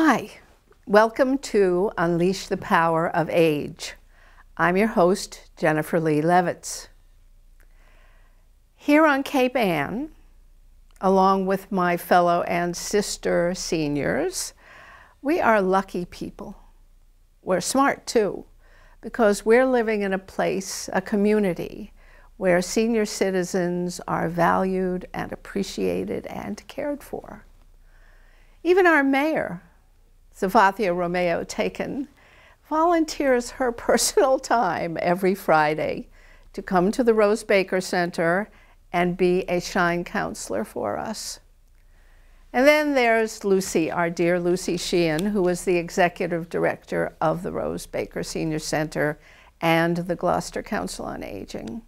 Hi, welcome to Unleash the Power of Age. I'm your host, Jennifer Lee Levitz. Here on Cape Ann, along with my fellow and sister seniors, we are lucky people. We're smart too, because we're living in a place, a community, where senior citizens are valued and appreciated and cared for. Even our mayor, Savathia Romeo Taken, volunteers her personal time every Friday to come to the Rose Baker Center and be a Shine counselor for us. And then there's Lucy, our dear Lucy Sheehan, who is the executive director of the Rose Baker Senior Center and the Gloucester Council on Aging.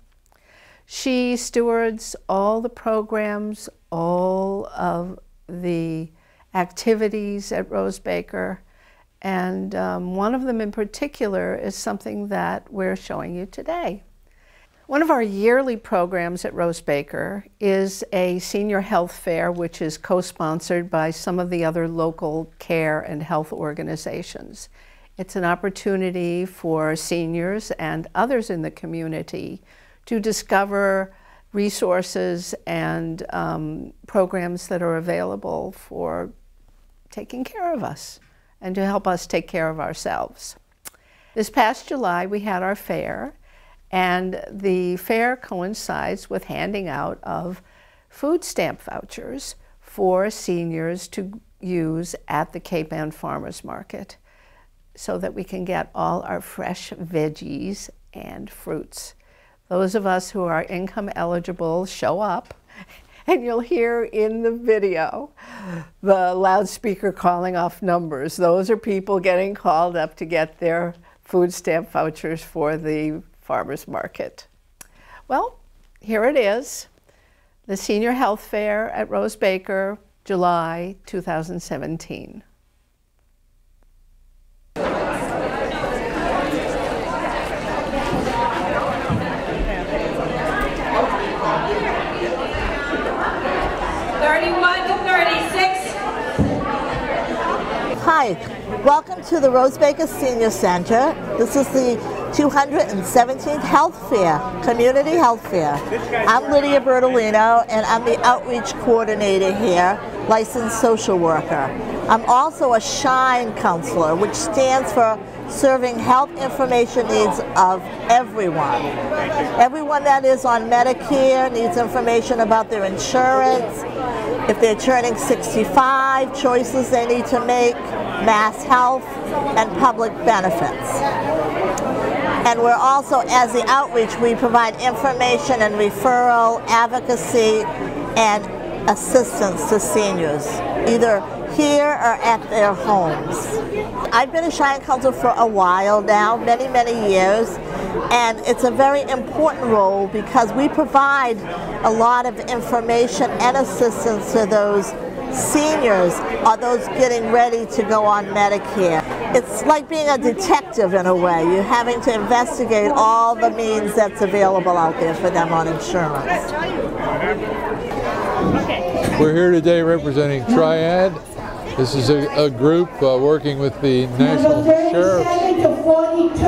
She stewards all the programs, all of the activities at Rose Baker, and one of them in particular is something that we're showing you today. One of our yearly programs at Rose Baker is a senior health fair, which is co-sponsored by some of the other local care and health organizations. It's an opportunity for seniors and others in the community to discover resources and programs that are available for taking care of us and to help us take care of ourselves. This past July we had our fair, and the fair coincides with handing out of food stamp vouchers for seniors to use at the Cape Ann Farmers Market so that we can get all our fresh veggies and fruits. Those of us who are income eligible show up, and you'll hear in the video the loudspeaker calling off numbers. Those are people getting called up to get their food stamp vouchers for the farmers market. Well, here it is, the Senior Health Fair at Rose Baker, July 2017. Hi, welcome to the Rose Baker Senior Center. This is the 217th Health Fair, Community Health Fair. I'm Lydia Bertolino, and I'm the Outreach Coordinator here, licensed social worker. I'm also a Shine counselor, which stands for serving health information needs of everyone. Everyone that is on Medicare needs information about their insurance. If they're turning 65, choices they need to make, mass health, and public benefits. And we're also, as the outreach, we provide information and referral, advocacy, and assistance to seniors, either here or at their homes. I've been a Shine counselor for a while now, many, many years, and it's a very important role because we provide a lot of information and assistance to those seniors or those getting ready to go on Medicare. It's like being a detective in a way. You're having to investigate all the means that's available out there for them on insurance. We're here today representing Triad. This is a group working with the National Sheriff's. 37 to 42.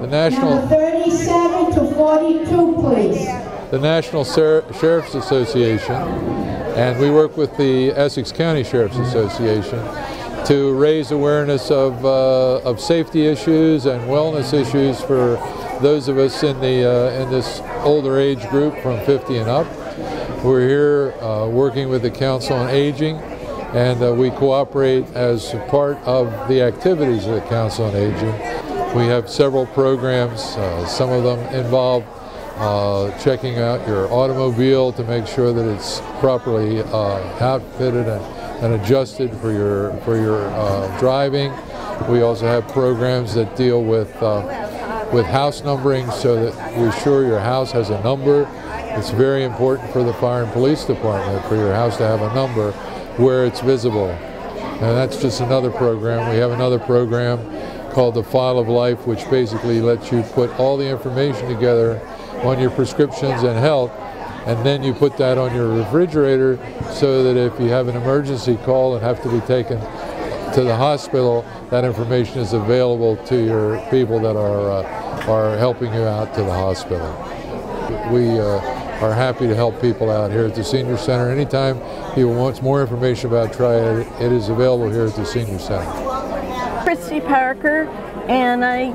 The National. Number 37 to 42, please. The National Sheriff's Association, and we work with the Essex County Sheriff's Association to raise awareness of safety issues and wellness issues for those of us in this older age group from 50 and up. We're here working with the Council on Aging, and we cooperate as part of the activities of the Council on Aging. We have several programs. Some of them involve checking out your automobile to make sure that it's properly outfitted and adjusted for your driving. We also have programs that deal with house numbering, so that you're sure your house has a number. It's very important for the fire and police department for your house to have a number where it's visible. And that's just another program. We have another program called the File of Life, which basically lets you put all the information together on your prescriptions and health, and then you put that on your refrigerator so that if you have an emergency call and have to be taken to the hospital, that information is available to your people that are helping you out to the hospital. We are happy to help people out here at the Senior Center. Anytime people wants more information about Triad, it is available here at the Senior Center. Christy Parker, and I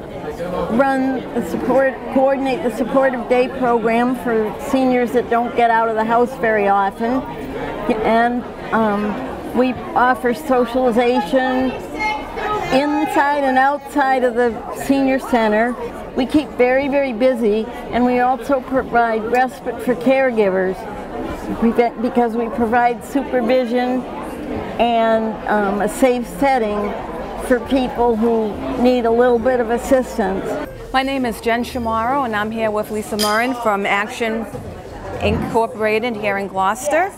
coordinate the supportive day program for seniors that don't get out of the house very often, and we offer socialization inside and outside of the Senior Center. We keep very, very busy, and we also provide respite for caregivers because we provide supervision and a safe setting for people who need a little bit of assistance. My name is Jen Shamaro, and I'm here with Lisa Murrin from Action Incorporated here in Gloucester.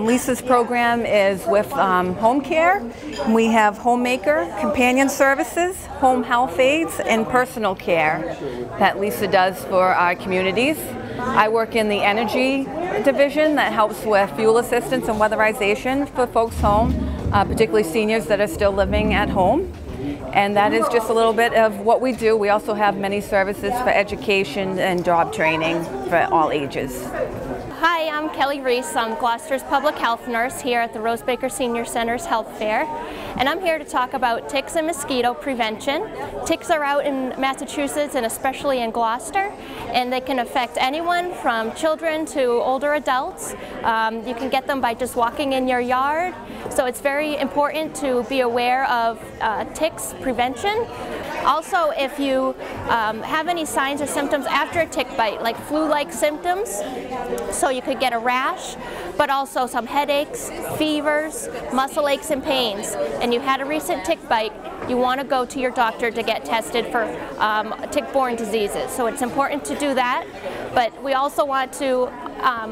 Lisa's program is with home care. We have homemaker, companion services, home health aides, and personal care that Lisa does for our communities. I work in the energy division that helps with fuel assistance and weatherization for folks home, particularly seniors that are still living at home. And that is just a little bit of what we do. We also have many services for education and job training for all ages. Hi, I'm Kelly Reese. I'm Gloucester's public health nurse here at the Rose Baker Senior Center's Health Fair. And I'm here to talk about ticks and mosquito prevention. Ticks are out in Massachusetts and especially in Gloucester, and they can affect anyone from children to older adults. You can get them by just walking in your yard. So it's very important to be aware of ticks prevention. Also, if you have any signs or symptoms after a tick bite, like flu-like symptoms, so you could get a rash, but also some headaches, fevers, muscle aches and pains, and you had a recent tick bite, you want to go to your doctor to get tested for tick-borne diseases. So it's important to do that, but we also want to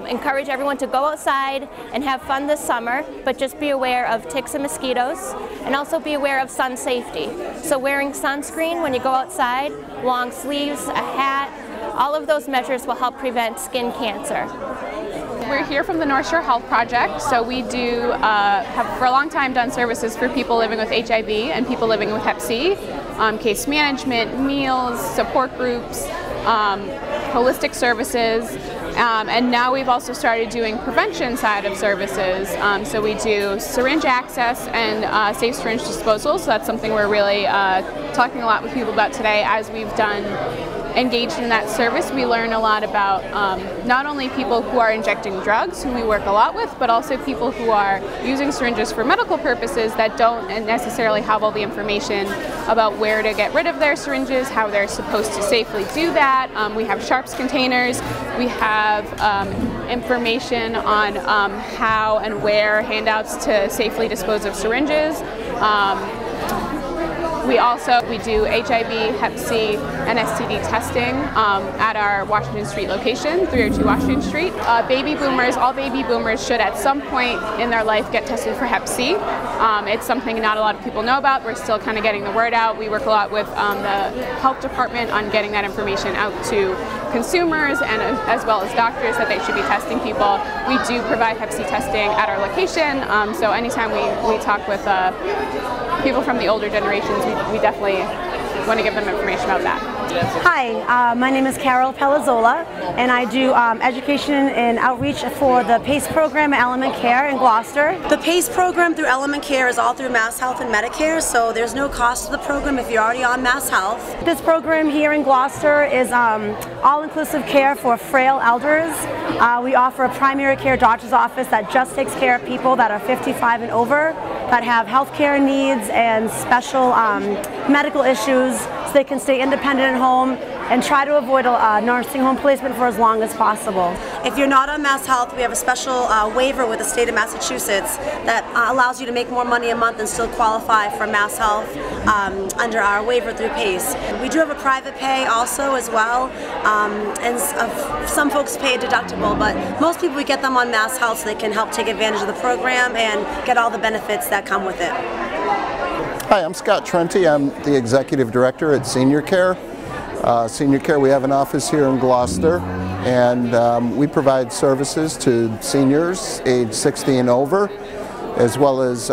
encourage everyone to go outside and have fun this summer, but just be aware of ticks and mosquitoes, and also be aware of sun safety. So wearing sunscreen when you go outside, long sleeves, a hat, all of those measures will help prevent skin cancer. We're here from the North Shore Health Project, so we have for a long time done services for people living with HIV and people living with Hep C, case management, meals, support groups, holistic services, and now we've also started doing prevention side of services. So we do syringe access and safe syringe disposal, so that's something we're really talking a lot with people about today. As we've engaged in that service, we learn a lot about not only people who are injecting drugs, who we work a lot with, but also people who are using syringes for medical purposes that don't necessarily have all the information about where to get rid of their syringes, how they're supposed to safely do that. We have sharps containers. We have information on how and where handouts to safely dispose of syringes. We do HIV, Hep C, and STD testing at our Washington Street location, 302 Washington Street. All baby boomers should at some point in their life get tested for Hep C. It's something not a lot of people know about. We're still kind of getting the word out. We work a lot with the health department on getting that information out to consumers and as well as doctors that they should be testing people. We do provide Hep C testing at our location, so anytime we talk with people from the older generations, we definitely want to give them information about that. Hi, my name is Carol Pelazzola, and I do education and outreach for the PACE program at Element Care in Gloucester. The PACE program through Element Care is all through Mass Health and Medicare, so there's no cost to the program if you're already on Mass Health. This program here in Gloucester is all-inclusive care for frail elders. We offer a primary care doctor's office that just takes care of people that are 55 and over, that have health care needs and special medical issues, so they can stay independent at home and try to avoid a nursing home placement for as long as possible. If you're not on Mass Health, we have a special waiver with the state of Massachusetts that allows you to make more money a month and still qualify for Mass Health under our waiver through PACE. We do have a private pay also as well, and some folks pay a deductible, but most people, we get them on Mass Health so they can help take advantage of the program and get all the benefits that come with it. Hi, I'm Scott Trenti. I'm the Executive Director at Senior Care. Senior Care, we have an office here in Gloucester, and we provide services to seniors age 60 and over. as well as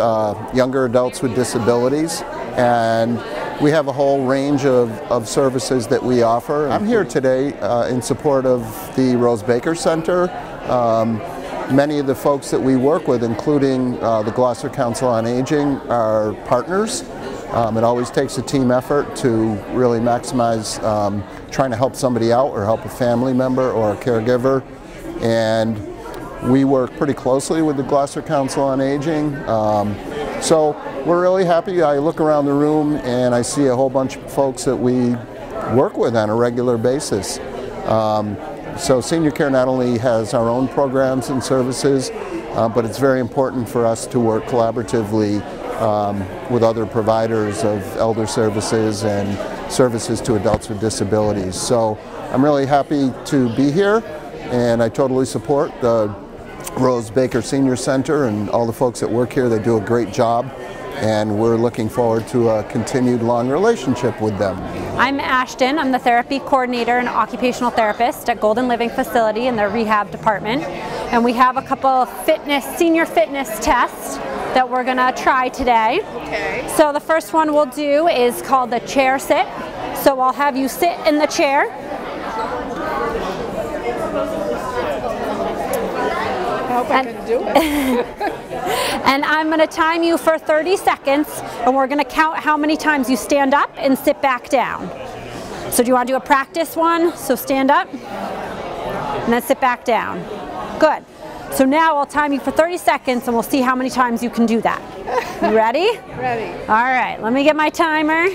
younger adults with disabilities. And we have a whole range of services that we offer. I'm here today in support of the Rose Baker Center. Many of the folks that we work with, including the Gloucester Council on Aging, are partners. It always takes a team effort to really maximize trying to help somebody out or help a family member or a caregiver. And we work pretty closely with the Gloucester Council on Aging. So we're really happy. I look around the room and I see a whole bunch of folks that we work with on a regular basis. So Senior Care not only has our own programs and services, but it's very important for us to work collaboratively with other providers of elder services and services to adults with disabilities. So I'm really happy to be here, and I totally support the Rose Baker Senior Center and all the folks that work here. They do a great job, and we're looking forward to a continued long relationship with them. I'm Ashton. I'm the therapy coordinator and occupational therapist at Golden Living Facility in the rehab department. And we have a couple of senior fitness tests that we're gonna try today. Okay. So the first one we'll do is called the chair sit. So I'll have you sit in the chair. I hope I can do it. And I'm going to time you for 30 seconds, and we're going to count how many times you stand up and sit back down. So do you want to do a practice one? So stand up and then sit back down. Good. So now I'll time you for 30 seconds and we'll see how many times you can do that. You ready? Ready. All right, let me get my timer.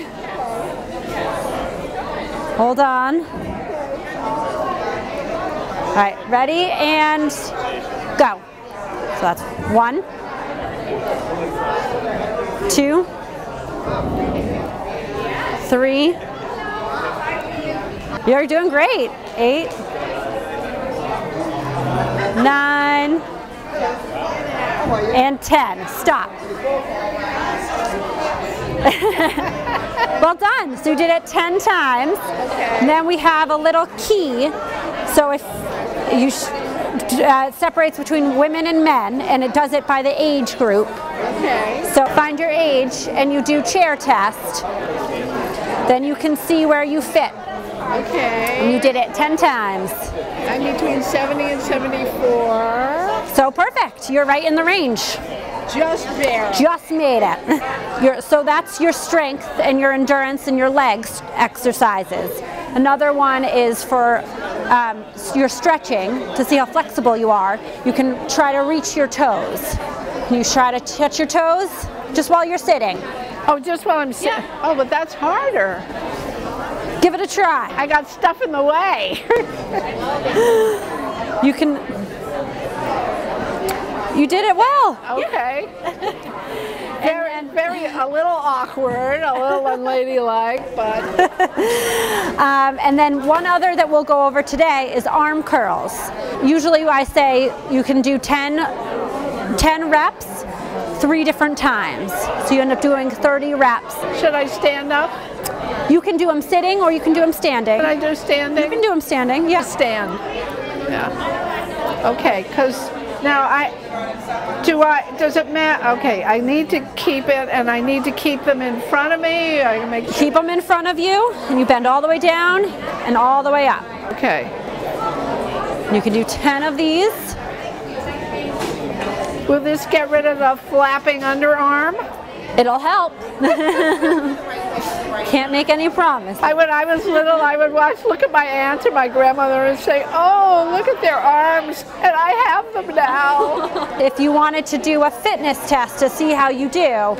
Hold on. All right, ready and go. So that's 1, 2, 3. You're doing great. 8, 9, and 10. Stop. Well done. So you did it 10 times. Okay. And then we have a little key. So if you it separates between women and men, and it does it by the age group. Okay. So find your age and you do chair test. Then you can see where you fit. Okay. And you did it 10 times. I'm between 70 and 74. So perfect. You're right in the range. Just there. Just made it. So that's your strength and your endurance and your legs exercises. Another one is for your stretching to see how flexible you are. You can try to reach your toes. Can you try to touch your toes just while you're sitting? Oh, just while I'm sitting? Yeah. Oh, but that's harder. Give it a try. I got stuff in the way. You can. You did it well. Okay. Very a little awkward, a little unladylike, but. And then one other that we'll go over today is arm curls. Usually I say you can do 10 reps 3 different times. So you end up doing 30 reps. Should I stand up? You can do them sitting or you can do them standing. Can I do standing? You can do them standing, yeah. Stand. Yeah. Okay, because now does it matter? Okay, I need to keep it, and I need to keep them in front of me. I can make sure. Keep them in front of you, and you bend all the way down and all the way up. Okay. You can do 10 of these. Will this get rid of the flapping underarm? It'll help. Can't make any promise. When I was little, I would look at my aunt or my grandmother and say, oh, look at their arms, and I have them now. If you wanted to do a fitness test to see how you do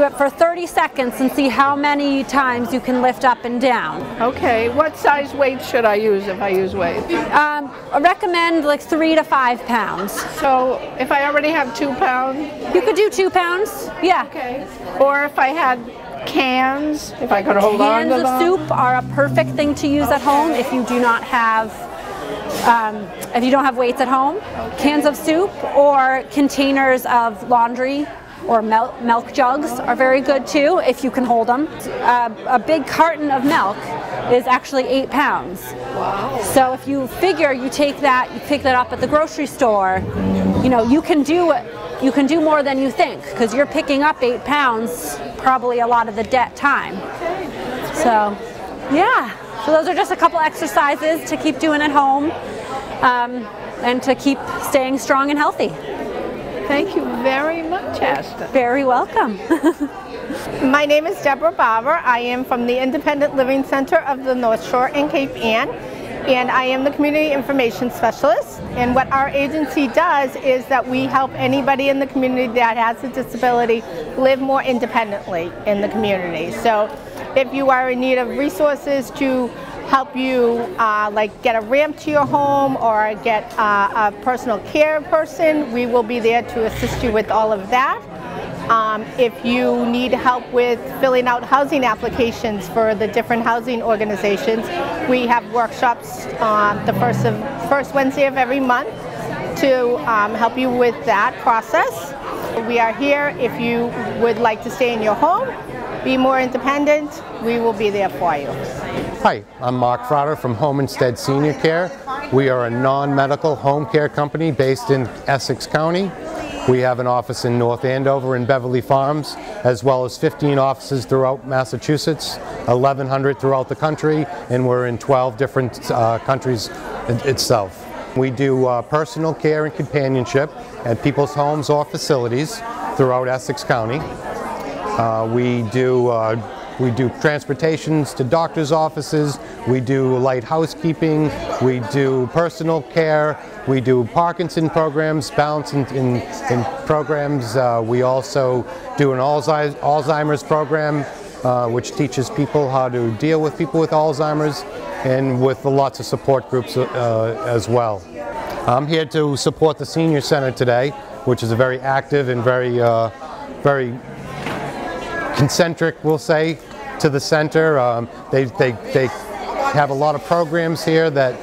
it for 30 seconds and see how many times you can lift up and down. Okay, what size weight should I use if I use weight? I recommend like 3 to 5 pounds. So if I already have 2 pounds? You could do 2 pounds, yeah. Okay. Or if I had cans, if I could hold on to them? Cans of soup are a perfect thing to use at home if you do not have if you don't have weights at home. Okay. Cans of soup or containers of laundry or milk jugs are very good too if you can hold them. A big carton of milk is actually 8 pounds. Wow. So if you figure you pick that up at the grocery store, you know, you can do you can do more than you think, because you're picking up 8 pounds probably a lot of the time. So, yeah. So those are just a couple exercises to keep doing at home and to keep staying strong and healthy. Thank you very much, Ashton. Very welcome. My name is Deborah Barber. I am from the Independent Living Center of the North Shore in Cape Ann, and I am the Community Information Specialist. And what our agency does is that we help anybody in the community that has a disability live more independently in the community. So if you are in need of resources to help you like get a ramp to your home or get a personal care person, we will be there to assist you with all of that. If you need help with filling out housing applications for the different housing organizations, we have workshops the first Wednesday of every month to help you with that process. We are here if you would like to stay in your home, be more independent, we will be there for you. Hi, I'm Mark Frater from Home Instead Senior Care. We are a non-medical home care company based in Essex County. We have an office in North Andover and Beverly Farms, as well as 15 offices throughout Massachusetts, 1,100 throughout the country, and we're in 12 different countries itself. We do personal care and companionship at people's homes or facilities throughout Essex County. We do transportations to doctor's offices, we do light housekeeping, we do personal care, we do Parkinson programs, balance in programs. We also do an Alzheimer's program, which teaches people how to deal with people with Alzheimer's, and with lots of support groups as well. I'm here to support the Senior Center today, which is a very active and very concentric, we'll say, to the center. They have a lot of programs here that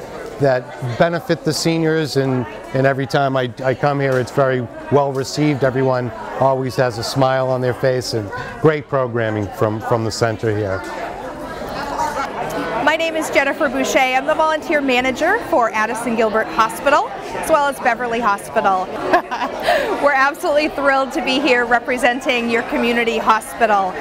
benefit the seniors, and every time I come here it's very well received. Everyone always has a smile on their face, and great programming from the center here. My name is Jennifer Boucher. I'm the volunteer manager for Addison Gilbert Hospital, as well as Beverly Hospital. We're absolutely thrilled to be here representing your community hospital.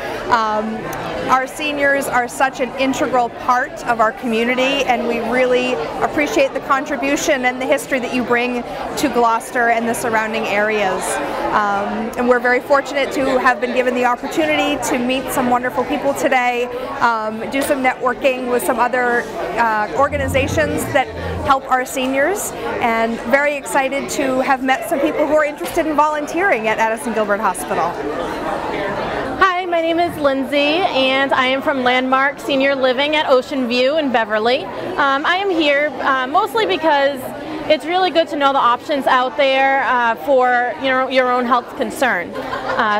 Our seniors are such an integral part of our community, and we really appreciate the contribution and the history that you bring to Gloucester and the surrounding areas. And we're very fortunate to have been given the opportunity to meet some wonderful people today, do some networking with some other organizations that help our seniors, and very excited to have met some people who are interested in volunteering at Addison Gilbert Hospital. Hi, my name is Lindsay, and I am from Landmark Senior Living at Ocean View in Beverly. I am here mostly because it's really good to know the options out there for your own health concern.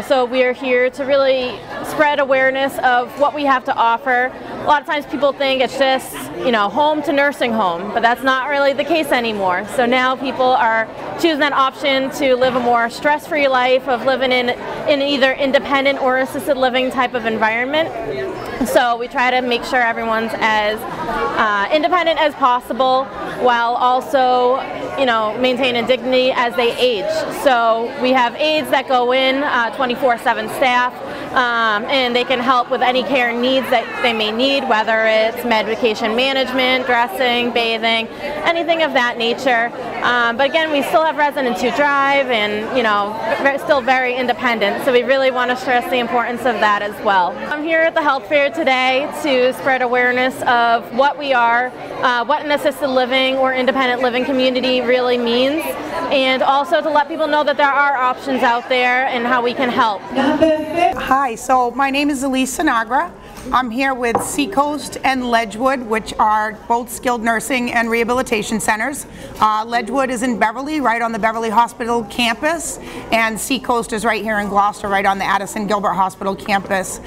So we are here to really spread awareness of what we have to offer. A lot of times people think it's just, home to nursing home, but that's not really the case anymore. So now people are choosing that option to live a more stress-free life of living in either independent or assisted living type of environment. So we try to make sure everyone's as independent as possible, while also, maintaining dignity as they age. So we have aides that go in, 24/7 staff, and they can help with any care needs that they may need, whether it's medication management, dressing, bathing, anything of that nature. But again, we still have residents who drive and, still very independent. So we really want to stress the importance of that as well. I'm here at the health fair today to spread awareness of what we are, what an assisted living or independent living community really means, and also to let people know that there are options out there and how we can help. Hi, so my name is Elise Sinagra. I'm here with Seacoast and Ledgewood, which are both skilled nursing and rehabilitation centers. Ledgewood is in Beverly, right on the Beverly Hospital campus, and Seacoast is right here in Gloucester, right on the Addison Gilbert Hospital campus.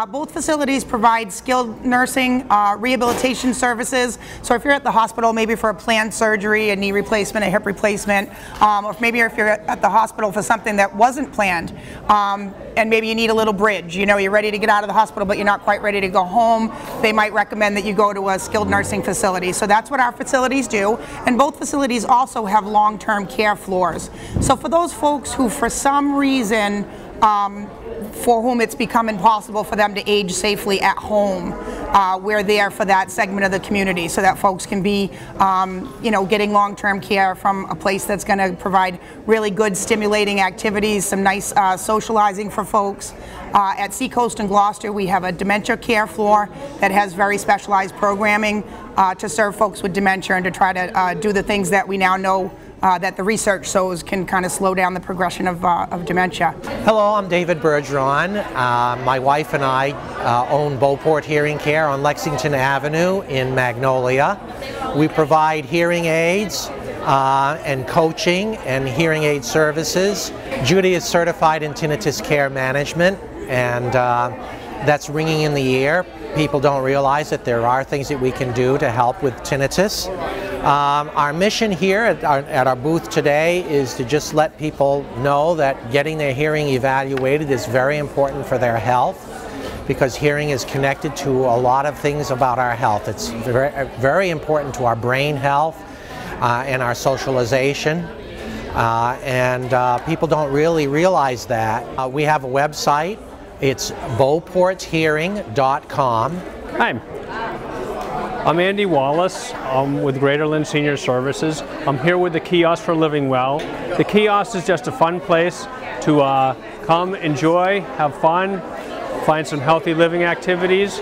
Both facilities provide skilled nursing, rehabilitation services. So if you're at the hospital, maybe for a planned surgery, a knee replacement, a hip replacement, or maybe if you're at the hospital for something that wasn't planned, and maybe you need a little bridge, you're ready to get out of the hospital, but you're not quite ready ready to go home, they might recommend that you go to a skilled nursing facility. So that's what our facilities do, and both facilities also have long-term care floors. So for those folks who for some reason for whom it's become impossible for them to age safely at home, we're there for that segment of the community so that folks can be, you know, getting long-term care from a place that's going to provide really good stimulating activities, some nice socializing for folks. At Seacoast and Gloucester, we have a dementia care floor that has very specialized programming to serve folks with dementia and to try to do the things that we now know that the research shows can kind of slow down the progression of dementia. Hello, I'm David Bergeron. My wife and I own Beauport Hearing Care on Lexington Avenue in Magnolia. We provide hearing aids and coaching and hearing aid services. Judy is certified in tinnitus care management, and that's ringing in the ear. People don't realize that there are things that we can do to help with tinnitus. Our mission here at our booth today is to just let people know that getting their hearing evaluated is very important for their health, because hearing is connected to a lot of things about our health. It's very important to our brain health and our socialization. People don't really realize that. We have a website. It's beauporthearing.com. Hi. I'm Andy Wallace. I'm with Greater Lynn Senior Services. I'm here with the Kiosk for Living Well. The kiosk is just a fun place to come, enjoy, have fun, find some healthy living activities.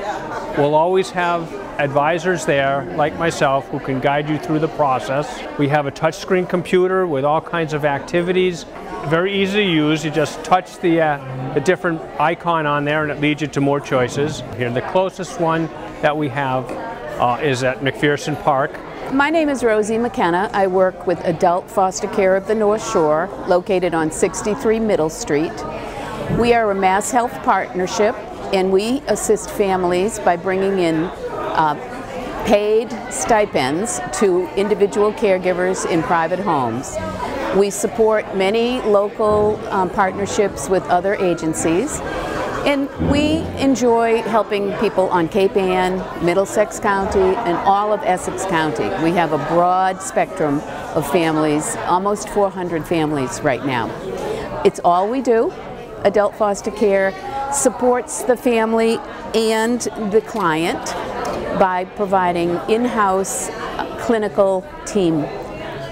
We'll always have advisors there, like myself, who can guide you through the process. We have a touchscreen computer with all kinds of activities. Very easy to use. You just touch the different icon on there and it leads you to more choices. Here, the closest one that we have is at McPherson Park. My name is Rosie McKenna. I work with Adult Foster Care of the North Shore, located on 63 Middle Street. We are a Mass Health partnership, and we assist families by bringing in paid stipends to individual caregivers in private homes. We support many local partnerships with other agencies, and we enjoy helping people on Cape Ann, Middlesex County, and all of Essex County. We have a broad spectrum of families, almost 400 families right now. It's all we do. Adult foster care supports the family and the client by providing in-house clinical team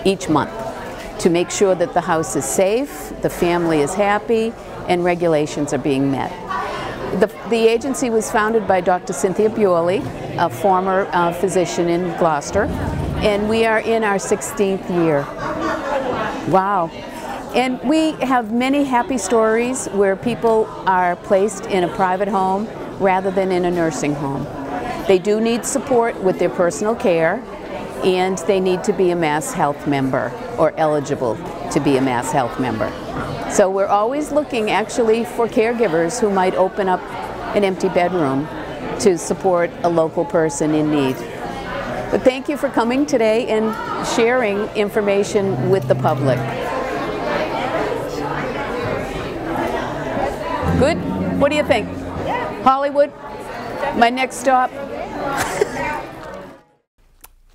each month to make sure that the house is safe, the family is happy, and regulations are being met. The agency was founded by Dr. Cynthia Bewley, a former physician in Gloucester, and we are in our 16th year. Wow. And we have many happy stories where people are placed in a private home rather than in a nursing home. They do need support with their personal care, and they need to be a Mass Health member or eligible to be a Mass Health member. So we're always looking actually for caregivers who might open up an empty bedroom to support a local person in need. But thank you for coming today and sharing information with the public. Good? What do you think? Hollywood? My next stop?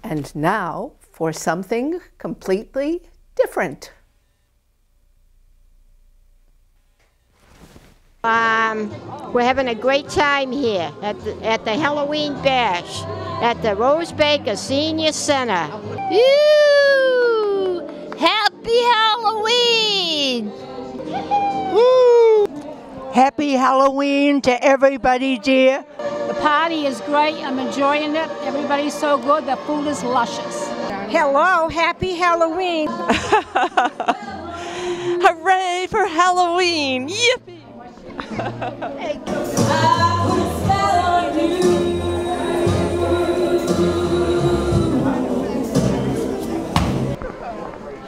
And now for something completely different. We're having a great time here at the Halloween Bash at the Rose Baker Senior Center. Woo! Happy Halloween! Woo! Happy Halloween to everybody, dear. The party is great. I'm enjoying it. Everybody's so good. The food is luscious. Hello, happy Halloween. Hooray for Halloween. Yippee!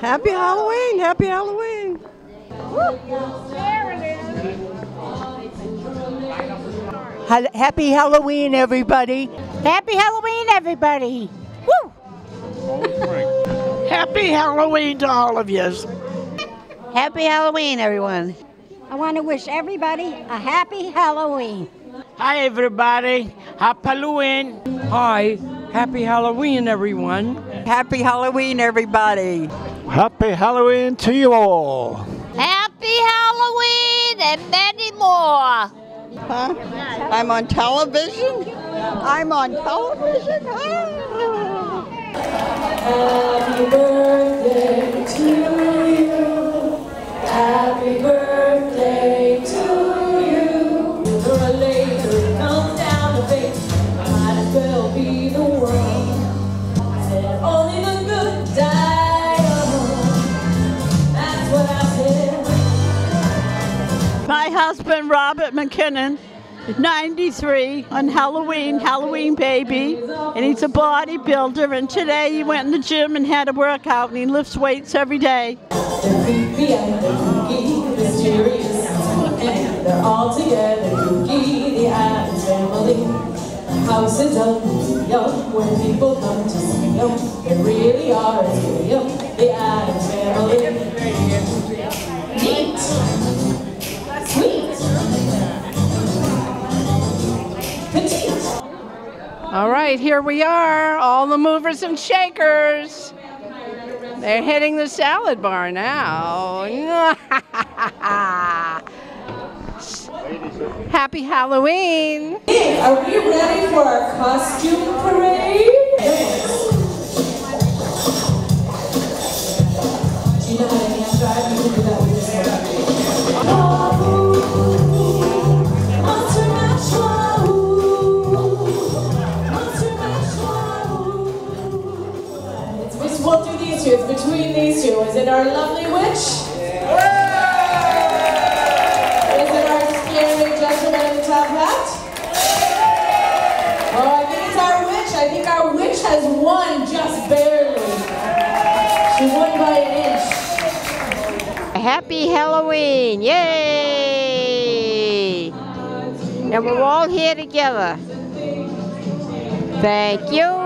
Happy Halloween, happy Halloween. Happy Halloween, everybody. Happy Halloween, everybody. Woo! Happy Halloween to all of you. Happy Halloween, everyone. I want to wish everybody a happy Halloween. Hi, everybody. Happy Halloween. Hi. Happy Halloween, everyone. Happy Halloween, everybody. Happy Halloween to you all. Happy Halloween and many more. Huh? I'm on television? I'm on television? Happy birthday to you. Happy birthday to you. Sooner or later it comes down to fate. Might as well be the one. Said only the good die young. That's what I said. My husband, Robert McKinnon, is 93 on Halloween baby, and he's a bodybuilder, and today he went in the gym and had a workout, and he lifts weights every day. They're creepy and they're kooky, mysterious, and they're all together kooky, the Addams family. House is young when people come to see them. They really are as young, the Addams family. Neat. Sweet. All right, here we are, all the movers and shakers. They're hitting the salad bar now. Happy Halloween. Are we ready for our costume parade? Do you know how to hand drive? You can do that with this one. We'll do these two. It's between these two. Is it our lovely witch? Is it our scary gentleman in the top hat? Oh, I think it's our witch. I think our witch has won just barely. She won by an inch. Happy Halloween, yay! And we're all here together. Thank you.